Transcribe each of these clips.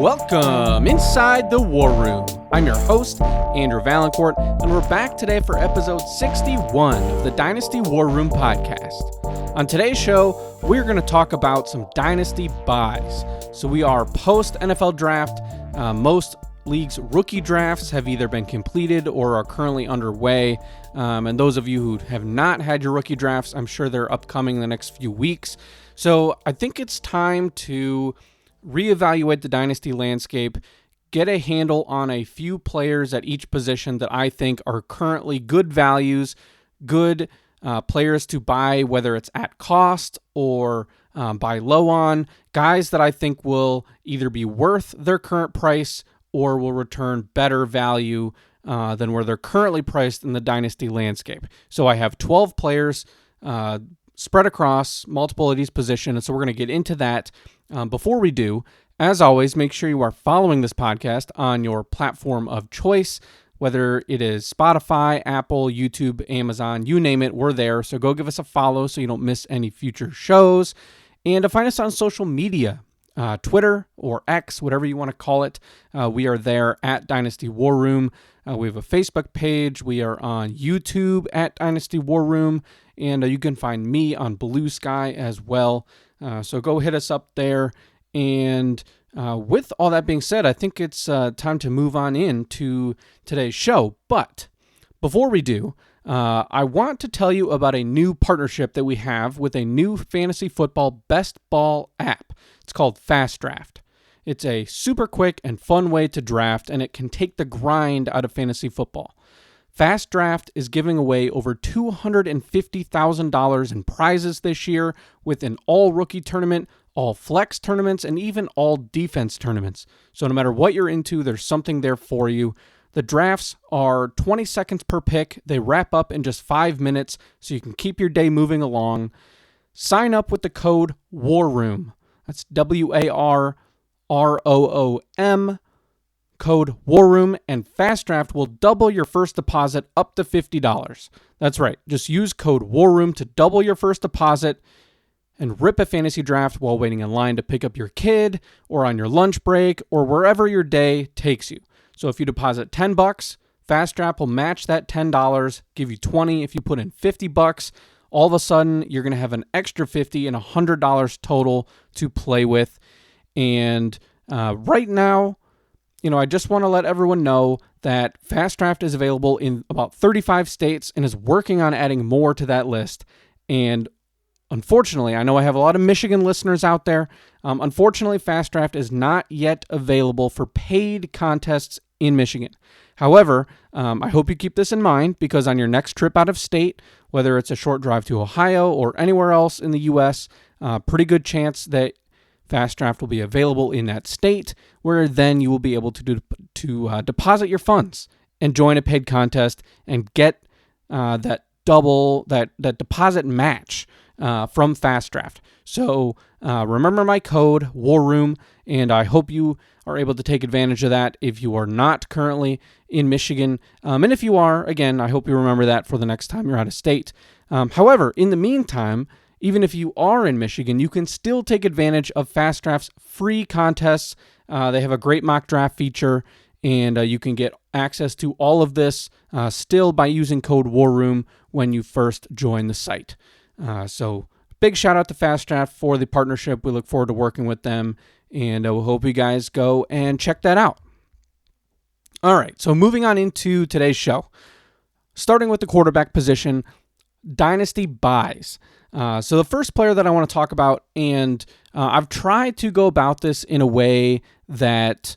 Welcome inside the War Room. I'm your host, Andrew Valancourt, and we're back today for episode 61 of the Dynasty War Room podcast. On today's show, we're going to talk about some Dynasty buys. So we are post-NFL draft. Most leagues' rookie drafts have either been completed or are currently underway. And those of you who have not had your rookie drafts, I'm sure they're upcoming in the next few weeks. So I think it's time to reevaluate the Dynasty landscape, get a handle on a few players at each position that I think are currently good values, good players to buy, whether it's at cost or buy low on, guys that I think will either be worth their current price or will return better value than where they're currently priced in the Dynasty landscape. So I have 12 players spread across multiple of these positions, and so we're going to get into that. Before we do, as always, make sure you are following this podcast on your platform of choice, whether it is Spotify, Apple, YouTube, Amazon, you name it, we're there. So go give us a follow so you don't miss any future shows. And to find us on social media, Twitter or X, whatever you want to call it, we are there at Dynasty War Room. We have a Facebook page. We are on YouTube at Dynasty War Room. And you can find me on Blue Sky as well. So go hit us up there. And with all that being said, I think it's time to move on into today's show. But before we do, I want to tell you about a new partnership that we have with a new fantasy football best ball app. It's called Fast Draft. It's a super quick and fun way to draft, and it can take the grind out of fantasy football. Fast Draft is giving away over $250,000 in prizes this year with an all-rookie tournament, all flex tournaments, and even all defense tournaments. So no matter what you're into, there's something there for you. The drafts are 20 seconds per pick. They wrap up in just 5 minutes, so you can keep your day moving along. Sign up with the code WARROOM. That's WARROOM. Code WARROOM, and Fast Draft will double your first deposit up to $50. That's right. Just use code WARROOM to double your first deposit and rip a fantasy draft while waiting in line to pick up your kid or on your lunch break or wherever your day takes you. So if you deposit $10, Fast Draft will match that $10, give you $20. If you put in $50, all of a sudden you're going to have an extra $50 and $100 total to play with. And right now, I just want to let everyone know that Fast Draft is available in about 35 states and is working on adding more to that list. And unfortunately, I know I have a lot of Michigan listeners out there. Unfortunately, Fast Draft is not yet available for paid contests in Michigan. However, I hope you keep this in mind because on your next trip out of state, whether it's a short drive to Ohio or anywhere else in the U.S., pretty good chance that Fast Draft will be available in that state, where then you will be able to deposit your funds and join a paid contest and get that deposit match from Fast Draft. So remember my code WARROOM, and I hope you are able to take advantage of that if you are not currently in Michigan. And if you are, again, I hope you remember that for the next time you're out of state. However, in the meantime, even if you are in Michigan, you can still take advantage of Fast Draft's free contests. They have a great mock draft feature, and you can get access to all of this still by using code WARROOM when you first join the site. So big shout out to Fast Draft for the partnership. We look forward to working with them, and we hope you guys go and check that out. All right, so moving on into today's show. Starting with the quarterback position, Dynasty buys. So the first player that I want to talk about, and I've tried to go about this in a way that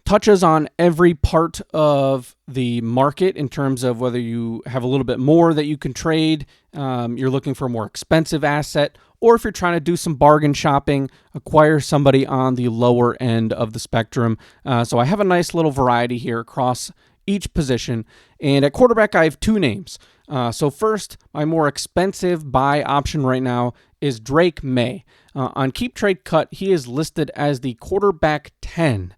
touches on every part of the market in terms of whether you have a little bit more that you can trade, you're looking for a more expensive asset, or if you're trying to do some bargain shopping, acquire somebody on the lower end of the spectrum. So I have a nice little variety here across each position. And at quarterback, I have two names. So first, my more expensive buy option right now is Drake May. On Keep Trade Cut, he is listed as the quarterback 10,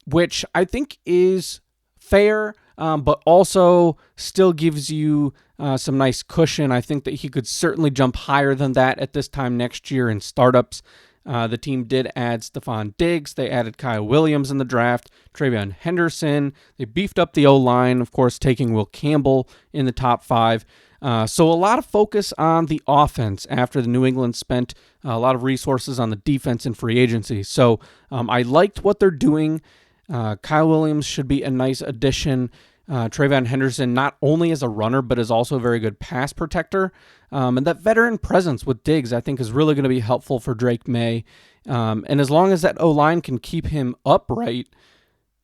which I think is fair, but also still gives you some nice cushion. I think that he could certainly jump higher than that at this time next year in startups. The team did add Stephon Diggs. They added Kyle Williams in the draft, Travion Henderson. They beefed up the O-line, of course, taking Will Campbell in the top 5. So a lot of focus on the offense after the New England spent a lot of resources on the defense and free agency. So I liked what they're doing. Kyle Williams should be a nice addition. Travion Henderson, not only as a runner, but is also a very good pass protector. And that veteran presence with Diggs, I think, is really going to be helpful for Drake May. And as long as that O-line can keep him upright,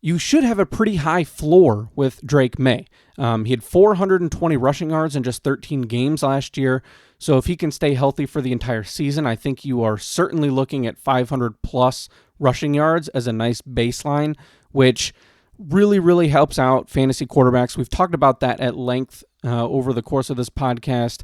you should have a pretty high floor with Drake May. He had 420 rushing yards in just 13 games last year. So if he can stay healthy for the entire season, I think you are certainly looking at 500-plus rushing yards as a nice baseline, which really, really helps out fantasy quarterbacks. We've talked about that at length over the course of this podcast.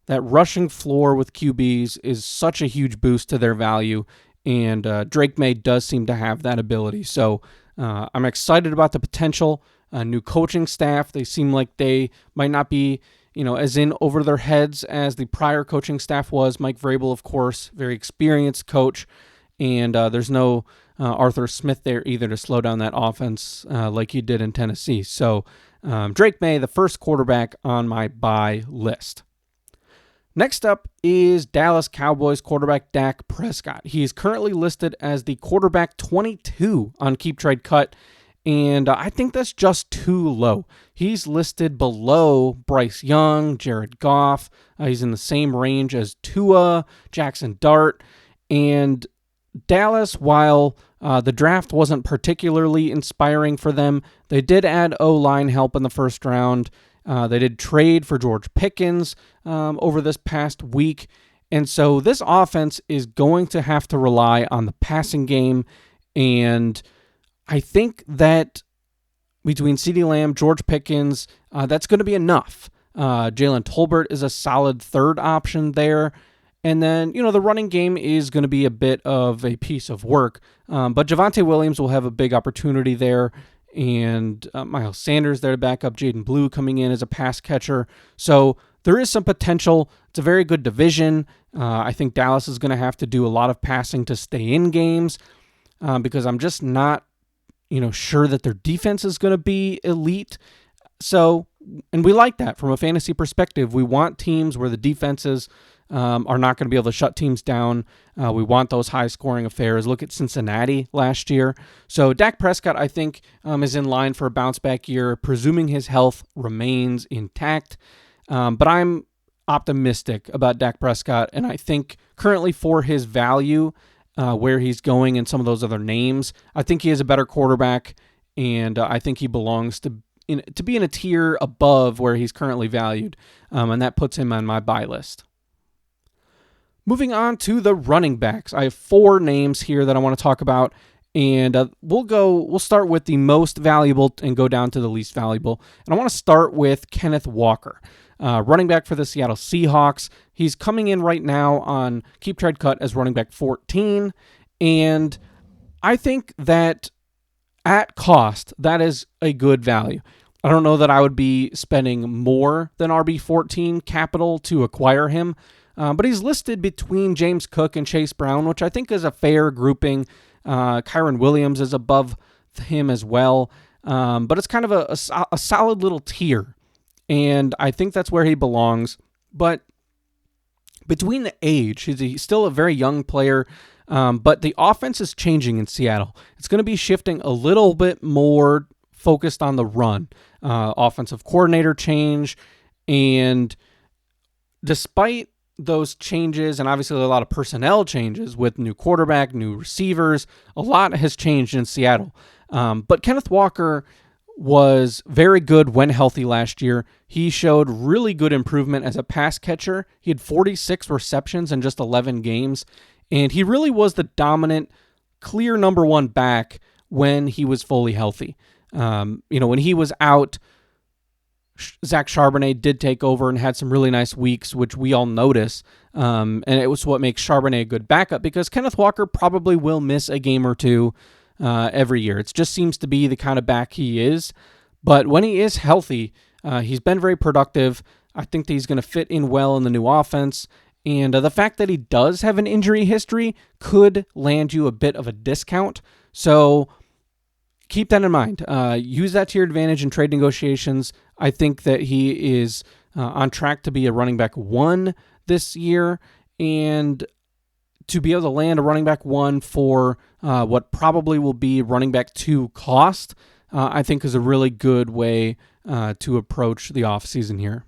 That rushing floor with QBs is such a huge boost to their value, and Drake May does seem to have that ability. So I'm excited about the potential. New coaching staff, they seem like they might not be as in over their heads as the prior coaching staff was. Mike Vrabel, of course, very experienced coach, and there's no Arthur Smith there either to slow down that offense like he did in Tennessee. So Drake May, the first quarterback on my buy list. Next up is Dallas Cowboys quarterback Dak Prescott. He is currently listed as the quarterback 22 on Keep Trade Cut, and I think that's just too low. He's listed below Bryce Young, Jared Goff. He's in the same range as Tua, Jackson Dart, and Dallas, while the draft wasn't particularly inspiring for them, they did add O-line help in the first round. They did trade for George Pickens over this past week. And so this offense is going to have to rely on the passing game. And I think that between CeeDee Lamb, George Pickens, that's going to be enough. Jalen Tolbert is a solid third option there. And then, the running game is going to be a bit of a piece of work. But Javonte Williams will have a big opportunity there. And Miles Sanders there to back up Jaden Blue coming in as a pass catcher. So there is some potential. It's a very good division. I think Dallas is going to have to do a lot of passing to stay in games because I'm just not, sure that their defense is going to be elite. So, and we like that from a fantasy perspective. We want teams where the defenses are not going to be able to shut teams down. We want those high-scoring affairs. Look at Cincinnati last year. So Dak Prescott, I think, is in line for a bounce-back year, presuming his health remains intact. But I'm optimistic about Dak Prescott, and I think currently for his value, where he's going and some of those other names, I think he is a better quarterback, and I think he belongs to be in a tier above where he's currently valued, and that puts him on my buy list. Moving on to the running backs. I have 4 names here that I want to talk about, and we'll start with the most valuable and go down to the least valuable. And I want to start with Kenneth Walker, running back for the Seattle Seahawks. He's coming in right now on Keep Trade Cut as running back 14, and I think that at cost, that is a good value. I don't know that I would be spending more than RB14 capital to acquire him, but he's listed between James Cook and Chase Brown, which I think is a fair grouping. Kyron Williams is above him as well, but it's kind of a solid little tier, and I think that's where he belongs. But between the age, he's still a very young player, but the offense is changing in Seattle. It's going to be shifting a little bit more focused on the run. Offensive coordinator change, and despite those changes, and obviously a lot of personnel changes with new quarterback, new receivers, a lot has changed in Seattle. But Kenneth Walker was very good when healthy last year. He showed really good improvement as a pass catcher. He had 46 receptions in just 11 games, and he really was the dominant, clear number 1 back when he was fully healthy. When he was out, Zach Charbonnet did take over and had some really nice weeks, which we all notice. And it was what makes Charbonnet a good backup, because Kenneth Walker probably will miss a game or two every year. It just seems to be the kind of back he is. But when he is healthy, he's been very productive. I think that he's going to fit in well in the new offense. And the fact that he does have an injury history could land you a bit of a discount. So keep that in mind. Use that to your advantage in trade negotiations. I think that he is on track to be a running back 1 this year, and to be able to land a running back 1 for what probably will be running back 2 cost, I think is a really good way to approach the offseason here.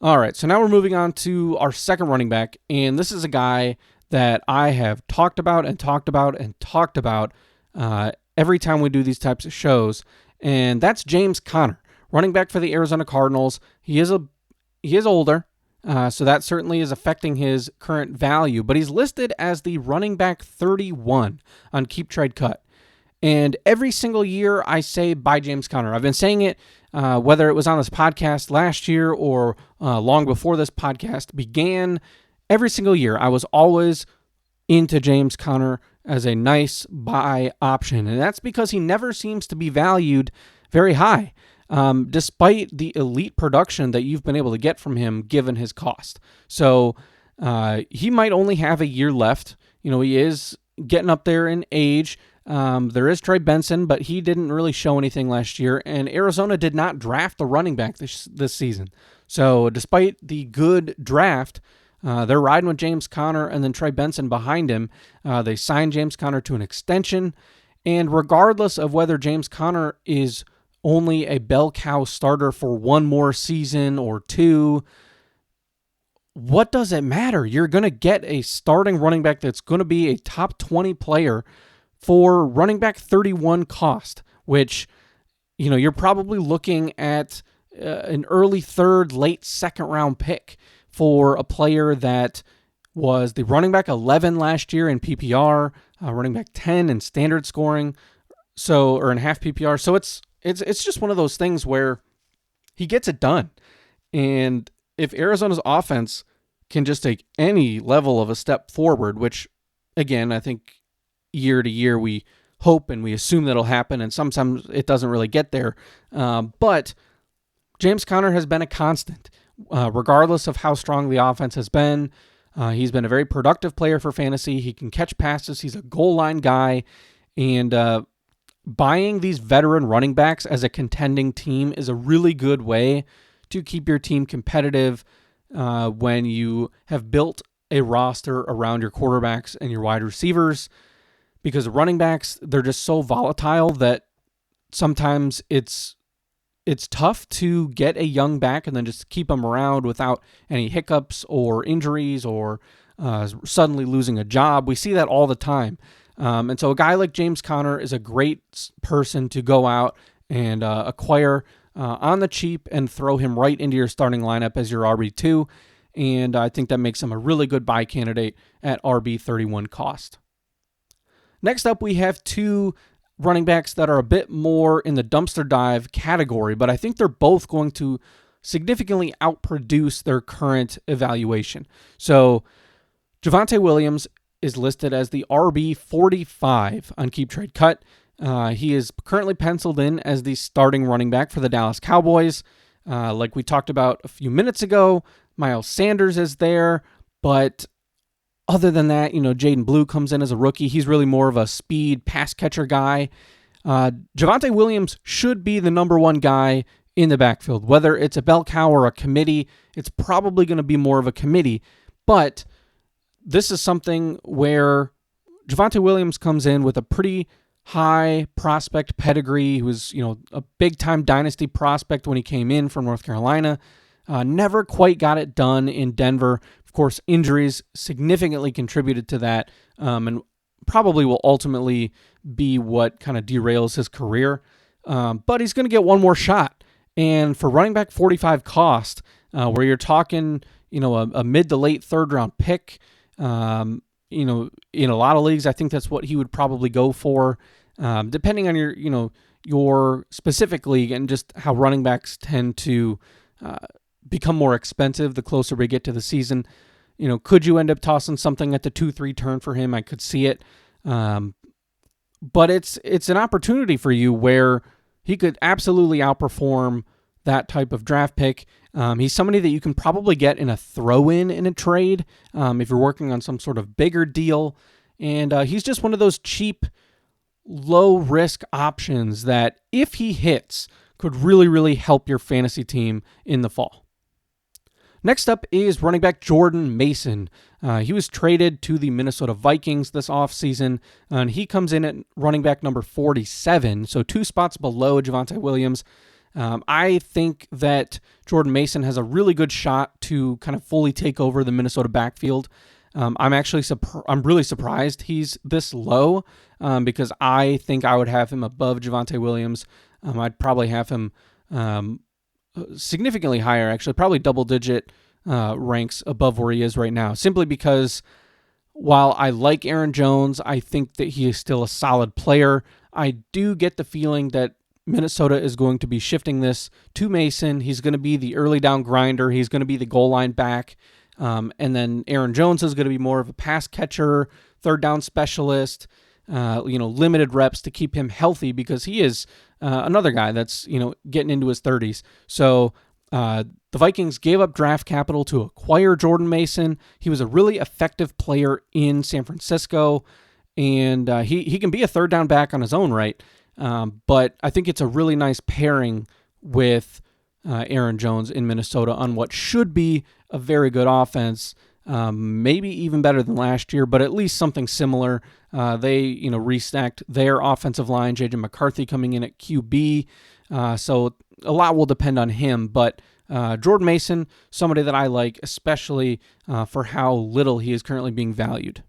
All right, so now we're moving on to our second running back, and this is a guy that I have talked about every time we do these types of shows, and that's James Conner, running back for the Arizona Cardinals. He is older, so that certainly is affecting his current value, but he's listed as the running back 31 on Keep Trade Cut. And every single year I say buy James Conner. I've been saying it whether it was on this podcast last year or long before this podcast began. Every single year I was always into James Conner as a nice buy option. And that's because he never seems to be valued very high, despite the elite production that you've been able to get from him given his cost. So he might only have a year left. He is getting up there in age. There is Trey Benson, but he didn't really show anything last year, and Arizona did not draft a running back this season. So despite the good draft, they're riding with James Conner and then Trey Benson behind him. They signed James Conner to an extension, and regardless of whether James Conner is only a bell cow starter for 1 more season or 2, what does it matter? You're going to get a starting running back that's going to be a top 20 player for running back 31 cost, which, you're probably looking at an early 3rd, late 2nd round pick for a player that was the running back 11 last year in PPR, running back 10 in standard scoring, or in half PPR. So it's just one of those things where he gets it done. And if Arizona's offense can just take any level of a step forward, which, again, I think year to year we hope and we assume that'll happen, and sometimes it doesn't really get there. But James Conner has been a constant, regardless of how strong the offense has been. He's been a very productive player for fantasy. He can catch passes. He's a goal line guy. And buying these veteran running backs as a contending team is a really good way to keep your team competitive when you have built a roster around your quarterbacks and your wide receivers. Because running backs, they're just so volatile that sometimes it's tough to get a young back and then just keep them around without any hiccups or injuries or suddenly losing a job. We see that all the time. And so a guy like James Conner is a great person to go out and acquire on the cheap and throw him right into your starting lineup as your RB2. And I think that makes him a really good buy candidate at RB31 cost. Next up, we have 2 running backs that are a bit more in the dumpster dive category, but I think they're both going to significantly outproduce their current evaluation. So Javonte Williams is listed as the RB45 on Keep Trade Cut. He is currently penciled in as the starting running back for the Dallas Cowboys. Like we talked about a few minutes ago, Miles Sanders is there, but other than that, Jaden Blue comes in as a rookie. He's really more of a speed pass catcher guy. Javonte Williams should be the number 1 guy in the backfield. Whether it's a bell cow or a committee, it's probably going to be more of a committee. But this is something where Javonte Williams comes in with a pretty high prospect pedigree. He was, a big-time Dynasty prospect when he came in from North Carolina. Never quite got it done in Denver. Of course, injuries significantly contributed to that, and probably will ultimately be what kind of derails his career. But he's going to get one more shot. And for running back 45 cost, where you're talking, a mid to late 3rd round pick, in a lot of leagues, I think that's what he would probably go for, depending on your specific league and just how running backs tend to become more expensive the closer we get to the season. Could you end up tossing something at the 2-3 turn for him? I could see it. But it's an opportunity for you where he could absolutely outperform that type of draft pick. He's somebody that you can probably get in a throw-in in a trade if you're working on some sort of bigger deal. And he's just one of those cheap, low-risk options that, if he hits, could really, really help your fantasy team in the fall. Next up is running back Jordan Mason. He was traded to the Minnesota Vikings this offseason, and he comes in at running back number 47, so 2 spots below Javonte Williams. I think that Jordan Mason has a really good shot to kind of fully take over the Minnesota backfield. I'm really surprised he's this low because I think I would have him above Javonte Williams. I'd probably have him significantly higher, actually, probably double-digit ranks above where he is right now, simply because while I like Aaron Jones, I think that he is still a solid player. I do get the feeling that Minnesota is going to be shifting this to Mason. He's going to be the early down grinder. He's going to be the goal line back. And then Aaron Jones is going to be more of a pass catcher, third down specialist, limited reps to keep him healthy because he is another guy that's, getting into his 30s. So the Vikings gave up draft capital to acquire Jordan Mason. He was a really effective player in San Francisco, and he can be a third down back on his own right. But I think it's a really nice pairing with Aaron Jones in Minnesota on what should be a very good offense, maybe even better than last year, but at least something similar. They, restacked their offensive line, J.J. McCarthy coming in at QB, so a lot will depend on him, but Jordan Mason, somebody that I like, especially for how little he is currently being valued.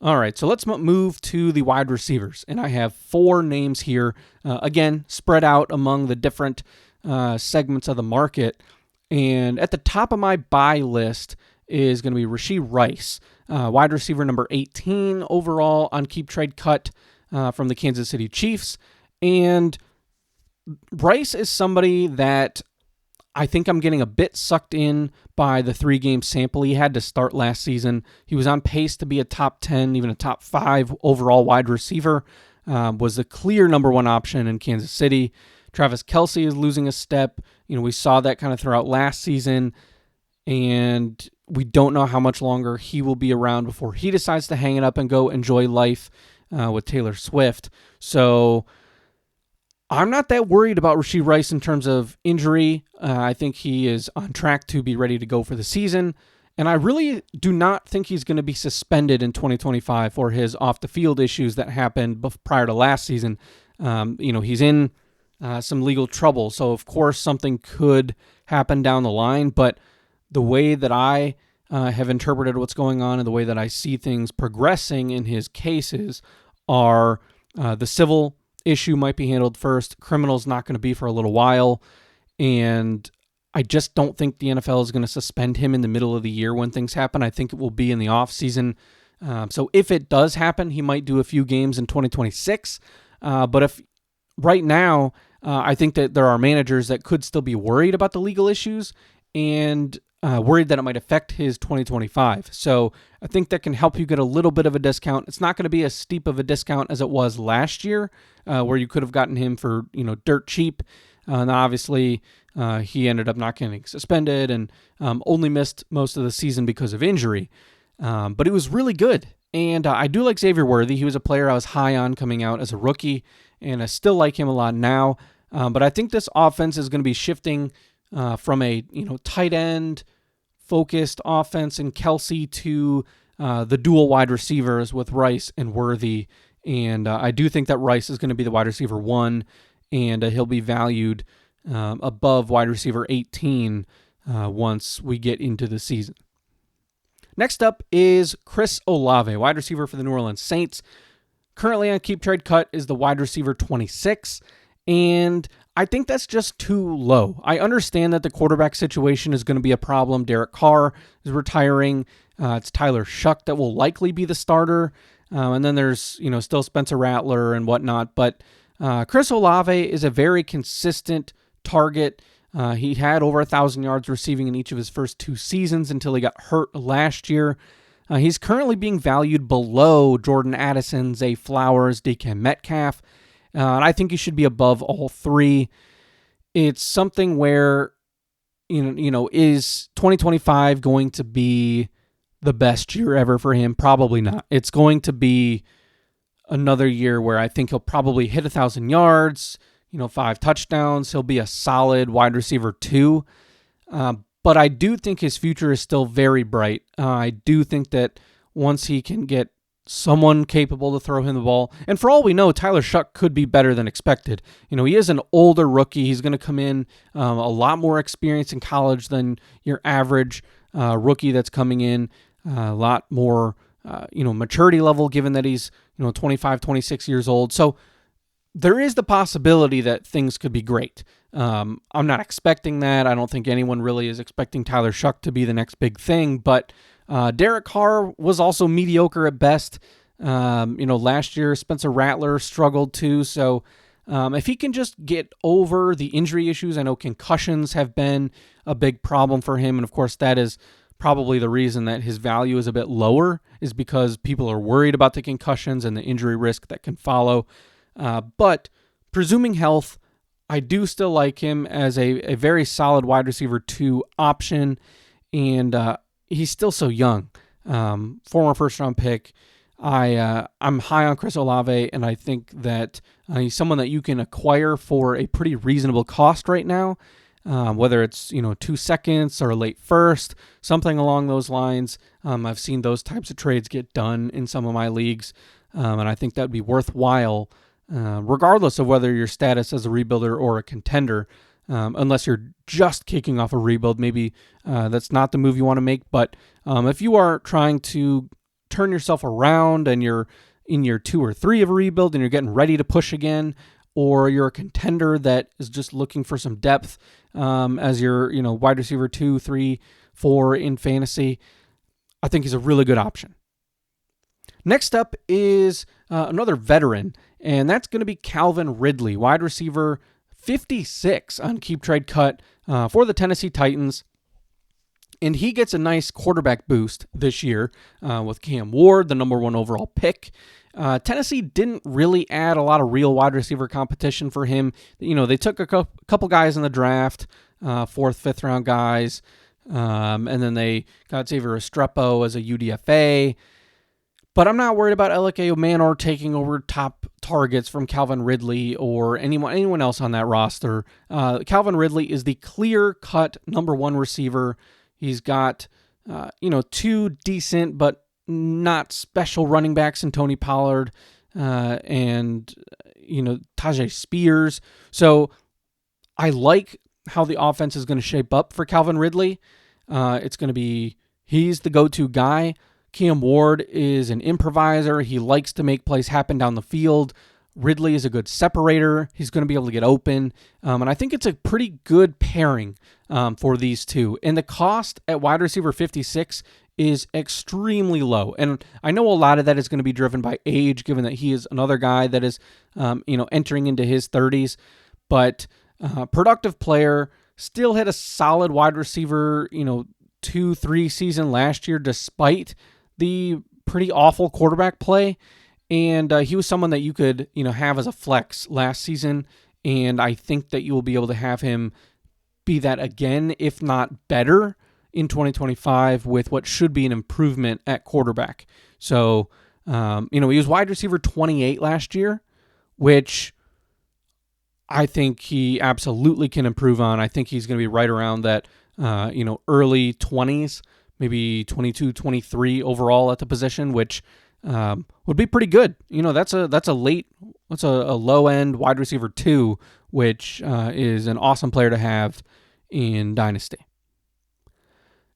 All right, so let's move to the wide receivers, and I have 4 names here, again, spread out among the different segments of the market, and at the top of my buy list is going to be Rashee Rice, wide receiver number 18 overall on Keep Trade Cut from the Kansas City Chiefs, and Rice is somebody that I think I'm getting a bit sucked in by the 3-game sample he had to start last season. He was on pace to be a top 10, even a top 5 overall wide receiver, was the clear number 1 option in Kansas City. Travis Kelce is losing a step. We saw that kind of throughout last season, and we don't know how much longer he will be around before he decides to hang it up and go enjoy life with Taylor Swift. So I'm not that worried about Rashee Rice in terms of injury. I think he is on track to be ready to go for the season. And I really do not think he's going to be suspended in 2025 for his off-the-field issues that happened prior to last season. He's in some legal trouble. So, of course, something could happen down the line. But the way that I have interpreted what's going on and the way that I see things progressing in his cases are the civil issue might be handled first. Criminal's not going to be for a little while. And I just don't think the NFL is going to suspend him in the middle of the year when things happen. I think it will be in the off season. So if it does happen, he might do a few games in 2026. But if right now, I think that there are managers that could still be worried about the legal issues and worried that it might affect his 2025. So I think that can help you get a little bit of a discount. It's not going to be as steep of a discount as it was last year, where you could have gotten him for dirt cheap. And obviously, he ended up not getting suspended and only missed most of the season because of injury. But it was really good. And I do like Xavier Worthy. He was a player I was high on coming out as a rookie, and I still like him a lot now. But I think this offense is going to be shifting from a tight end focused offense in Kelce to the dual wide receivers with Rice and Worthy. And I do think that Rice is going to be the wide receiver 1, and he'll be valued above wide receiver 18 once we get into the season. Next up is Chris Olave, wide receiver for the New Orleans Saints. Currently on Keep Trade Cut is the wide receiver 26, and I think that's just too low. I understand that the quarterback situation is going to be a problem. Derek Carr is retiring. It's Tyler Shuck that will likely be the starter. And then there's, still Spencer Rattler and whatnot. But Chris Olave is a very consistent target. He had over 1,000 yards receiving in each of his first 2 seasons until he got hurt last year. He's currently being valued below Jordan Addison, Zay Flowers, DK Metcalf. And I think he should be above all 3. it's something where, is 2025 going to be the best year ever for him? Probably not. It's going to be another year where I think he'll probably hit 1,000 yards, 5 touchdowns. He'll be a solid wide receiver 2. But I do think his future is still very bright. I do think that once he can get someone capable to throw him the ball, and for all we know, Tyler Shuck could be better than expected. He is an older rookie. He's going to come in a lot more experience in college than your average rookie that's coming in. A lot more, maturity level, given that he's 25, 26 years old. So there is the possibility that things could be great. I'm not expecting that. I don't think anyone really is expecting Tyler Shuck to be the next big thing, but Derek Carr was also mediocre at best. Last year, Spencer Rattler struggled too. So if he can just get over the injury issues, I know concussions have been a big problem for him. And of course, that is probably the reason that his value is a bit lower, is because people are worried about the concussions and the injury risk that can follow. But presuming health, I do still like him as a very solid wide receiver 2 option. And he's still so young. Former first-round pick. I'm high on Chris Olave, and I think that he's someone that you can acquire for a pretty reasonable cost right now. Whether it's 2 seconds or a late first, something along those lines. I've seen those types of trades get done in some of my leagues, and I think that would be worthwhile, regardless of whether your status as a rebuilder or a contender. Unless you're just kicking off a rebuild, maybe that's not the move you want to make. But if you are trying to turn yourself around and you're in year 2 or 3 of a rebuild and you're getting ready to push again, or you're a contender that is just looking for some depth as your wide receiver 2, 3, 4 in fantasy, I think he's a really good option. Next up is another veteran, and that's going to be Calvin Ridley, wide receiver 56 on Keep Trade Cut for the Tennessee Titans. And he gets a nice quarterback boost this year with Cam Ward, the number 1 overall pick. Tennessee didn't really add a lot of real wide receiver competition for him. They took a couple guys in the draft, 4th, 5th round guys, and then they got Xavier Restrepo as a UDFA. But I'm not worried about Elike Omanor taking over top targets from Calvin Ridley or anyone else on that roster. Calvin Ridley is the clear-cut number 1 receiver. He's got, 2 decent but not special running backs in Tony Pollard and Tajay Spears. So I like how the offense is going to shape up for Calvin Ridley. It's going to be, he's the go-to guy. Cam Ward is an improviser. He likes to make plays happen down the field. Ridley is a good separator. He's going to be able to get open. And I think it's a pretty good pairing for these two. And the cost at wide receiver 56 is extremely low. And I know a lot of that is going to be driven by age, given that he is another guy that is, entering into his 30s. But productive player, still had a solid wide receiver, 2-3 season last year, despite the pretty awful quarterback play. And he was someone that you could, have as a flex last season. And I think that you will be able to have him be that again, if not better, in 2025 with what should be an improvement at quarterback. So, he was wide receiver 28 last year, which I think he absolutely can improve on. I think he's going to be right around that, early 20s, maybe 22, 23 overall at the position, which would be pretty good. That's a low end wide receiver 2, which is an awesome player to have in Dynasty.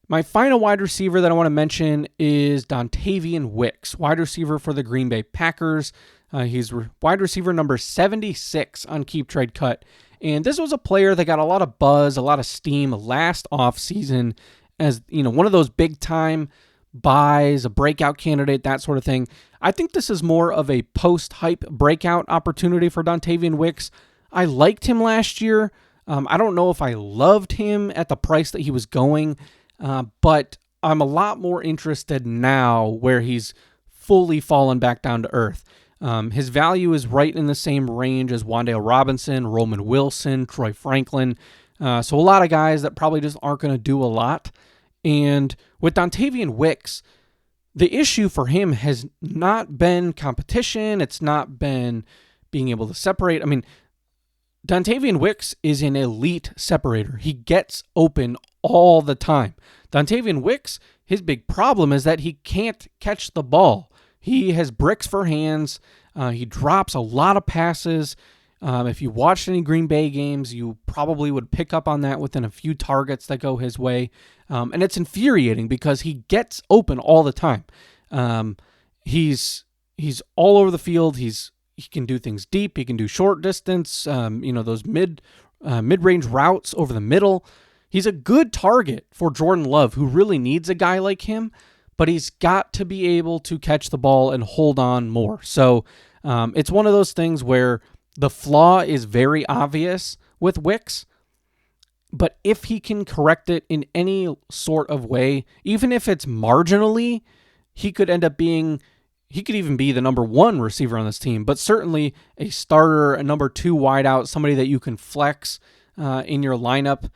My final wide receiver that I want to mention is Dontavian Wicks, wide receiver for the Green Bay Packers. He's wide receiver number 76 on Keep Trade Cut. And this was a player that got a lot of buzz, a lot of steam last offseason as, one of those big time buys, a breakout candidate, that sort of thing. I think this is more of a post-hype breakout opportunity for Dontavian Wicks. I liked him last year. I don't know if I loved him at the price that he was going, but I'm a lot more interested now where he's fully fallen back down to earth. His value is right in the same range as Wan'Dale Robinson, Roman Wilson, Troy Franklin. So a lot of guys that probably just aren't going to do a lot. And with Dontavian Wicks, the issue for him has not been competition. It's not been being able to separate. I mean, Dontavian Wicks is an elite separator. He gets open all the time. Dontavian Wicks, his big problem is that he can't catch the ball. He has bricks for hands. He drops a lot of passes. If you watched any Green Bay games, you probably would pick up on that within a few targets that go his way. And it's infuriating because he gets open all the time. He's all over the field. He can do things deep. He can do short distance. Those mid-range routes over the middle. He's a good target for Jordan Love, who really needs a guy like him, but he's got to be able to catch the ball and hold on more. So it's one of those things where the flaw is very obvious with Wicks, but if he can correct it in any sort of way, even if it's marginally, he could end up being, he could even be the number one receiver on this team, but certainly a starter, a number two wideout, somebody that you can flex in your lineup.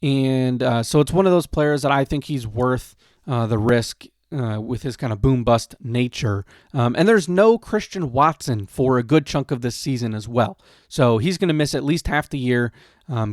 And so it's one of those players that I think he's worth the risk with his kind of boom-bust nature. And there's no Christian Watson for a good chunk of this season as well. So he's going to miss at least half the year,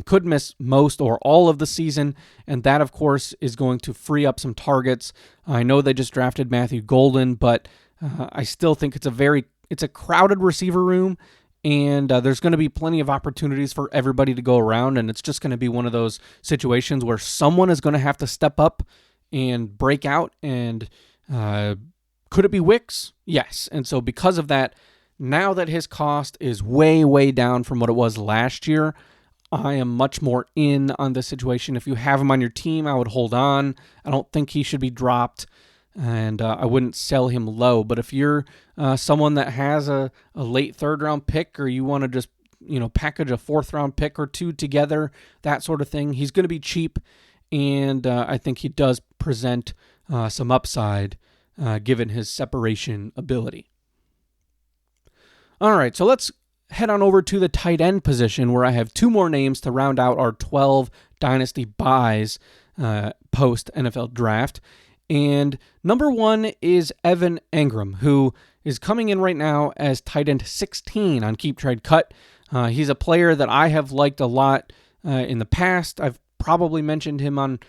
could miss most or all of the season, and that, of course, is going to free up some targets. I know they just drafted Matthew Golden, but I still think it's a crowded receiver room, and there's going to be plenty of opportunities for everybody to go around, and it's just going to be one of those situations where someone is going to have to step up and break out. And could it be Wicks? Yes. And so because of that, now that his cost is way, way down from what it was last year, I am much more in on this situation. If you have him on your team, I would hold on. I don't think he should be dropped, and I wouldn't sell him low. But if you're someone that has a late third-round pick, or you want to just package a fourth-round pick or two together, that sort of thing, he's going to be cheap, and I think he does present some upside given his separation ability. All right, so let's head on over to the tight end position, where I have two more names to round out our 12 Dynasty buys post NFL draft. And number one is Evan Engram, who is coming in right now as tight end 16 on Keep Trade Cut. He's a player that I have liked a lot in the past. I've probably mentioned him on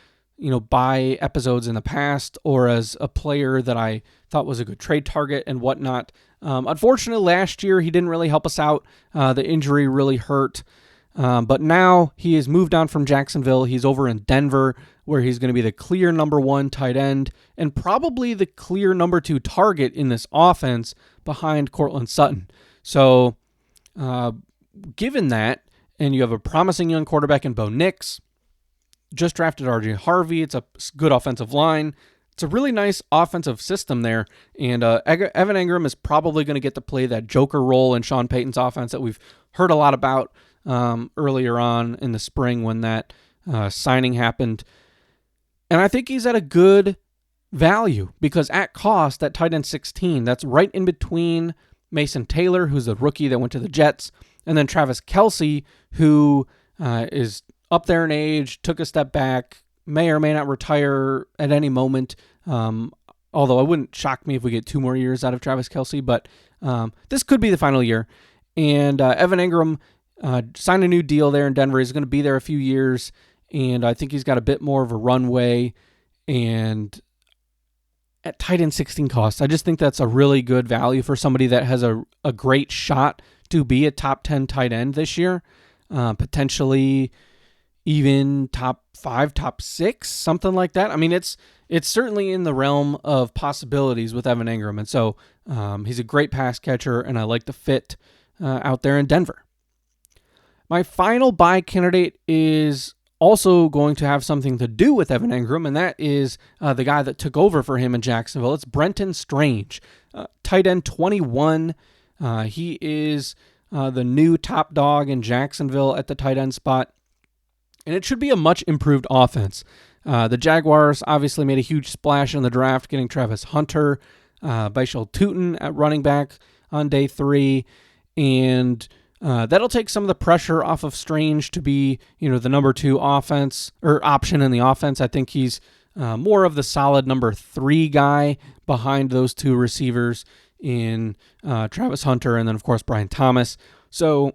buy episodes in the past, or as a player that I thought was a good trade target and whatnot. Unfortunately, last year he didn't really help us out. The injury really hurt. But now he has moved on from Jacksonville. He's over in Denver, where he's going to be the clear number one tight end and probably the clear number two target in this offense behind Courtland Sutton. So given that, and you have a promising young quarterback in Bo Nix, just drafted R.J. Harvey. It's a good offensive line. It's a really nice offensive system there. And Evan Engram is probably going to get to play that joker role in Sean Payton's offense that we've heard a lot about earlier on in the spring when that signing happened. And I think he's at a good value because at cost, at tight end 16, that's right in between Mason Taylor, who's a rookie that went to the Jets, and then Travis Kelce, who is up there in age, took a step back, may or may not retire at any moment. Although it wouldn't shock me if we get 2 more years out of Travis Kelce, but this could be the final year. And Evan Engram signed a new deal there in Denver. He's going to be there a few years, and I think he's got a bit more of a runway. And at tight end 16 cost, I just think that's a really good value for somebody that has a great shot to be a top 10 tight end this year, potentially even top 5, top 6, something like that. I mean, it's certainly in the realm of possibilities with Evan Engram. And so he's a great pass catcher, and I like the fit out there in Denver. My final buy candidate is also going to have something to do with Evan Engram, and that is the guy that took over for him in Jacksonville. It's Brenton Strange, tight end 21. He is the new top dog in Jacksonville at the tight end spot. And it should be a much improved offense. The Jaguars obviously made a huge splash in the draft, getting Travis Hunter, Baishal Tutin at running back. on day 3, and that'll take some of the pressure off of Strange to be, the number 2 offense or option in the offense. I think he's more of the solid number 3 guy behind those 2 receivers in Travis Hunter and then, of course, Brian Thomas. So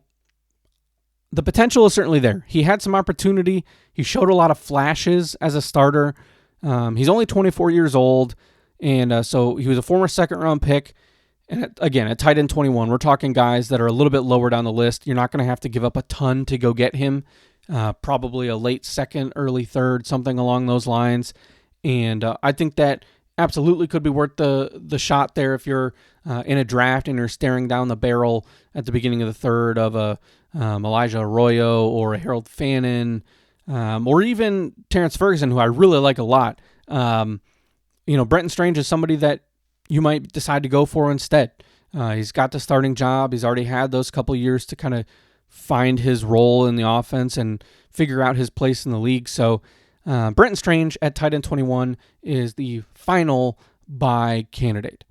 the potential is certainly there. He had some opportunity. He showed a lot of flashes as a starter. He's only 24 years old, and so he was a former second-round pick. And again, at tight end 21, we're talking guys that are a little bit lower down the list. You're not going to have to give up a ton to go get him. Probably a late second, early third, something along those lines. And I think that absolutely could be worth the shot there if you're in a draft and you're staring down the barrel at the beginning of the third of a Elijah Arroyo or a Harold Fannin, or even Terrence Ferguson, who I really like a lot. Brenton Strange is somebody that you might decide to go for instead. He's got the starting job. He's already had those couple years to kind of find his role in the offense and figure out his place in the league. So Brenton Strange at tight end 21 is the final buy candidate.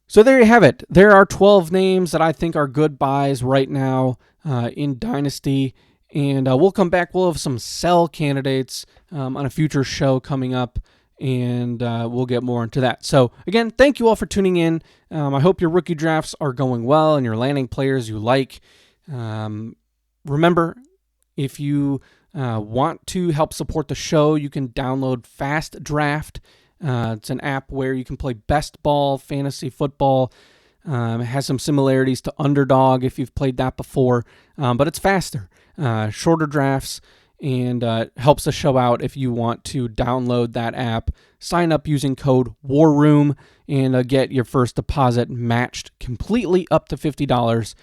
So there you have it. There are 12 names that I think are good buys right now in Dynasty. And we'll come back. We'll have some sell candidates on a future show coming up. And we'll get more into that. So, again, thank you all for tuning in. I hope your rookie drafts are going well and you're landing players you like. Remember, if you want to help support the show, you can download Fast Draft. It's an app where you can play best ball, fantasy football. It has some similarities to Underdog if you've played that before, but it's faster, shorter drafts, and helps the show out if you want to download that app. Sign up using code WARROOM and get your first deposit matched completely up to $50.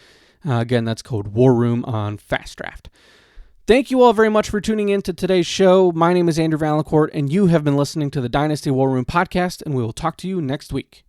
Again, that's code WARROOM on Fast Draft. Thank you all very much for tuning in to today's show. My name is Andrew Valancourt, and you have been listening to the Dynasty War Room podcast, and we will talk to you next week.